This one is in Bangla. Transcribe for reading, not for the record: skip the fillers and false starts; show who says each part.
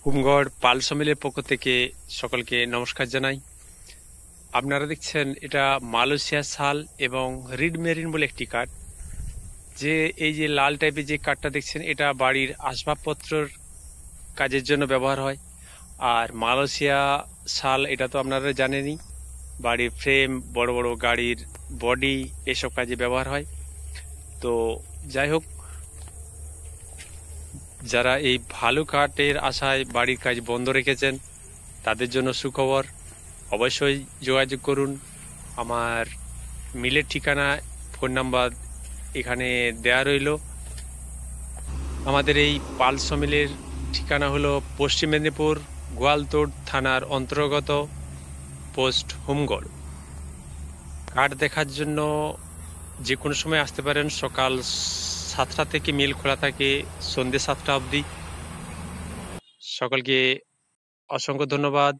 Speaker 1: হুমগড় পালস মিলের পক্ষ থেকে সকলকে নমস্কার জানাই। আপনারা দেখছেন এটা মালয়েশিয়া শাল এবং রিড মেরিন বলে একটি কাঠ। যে এই যে লাল টাইপের যে কাঠটা দেখছেন, এটা বাড়ির আসবাবপত্রের কাজের জন্য ব্যবহার হয়। আর মালয়েশিয়া শাল এটা তো আপনারা জানেনই, বাড়ির ফ্রেম, বড় বড় গাড়ির বডি এসব কাজে ব্যবহার হয়। তো যাই হোক, যারা এই ভালো কাঠের আশায় বাড়ির কাজ বন্ধ রেখেছেন তাদের জন্য সুখবর। অবশ্যই যোগাযোগ করুন। আমার মিলের ঠিকানা, ফোন নাম্বার এখানে দেয়া রইল। আমাদের এই পালস মিলের ঠিকানা হলো পশ্চিম মেদিনীপুর গোয়ালতোড় থানার অন্তর্গত পোস্ট হুমগড়। কাঠ দেখার জন্য যে কোনো সময় আসতে পারেন। সকাল 7টা থেকে মিল খোলা থাকে সন্ধ্যে 7টা অবধি। সকলকে অসংখ্য ধন্যবাদ।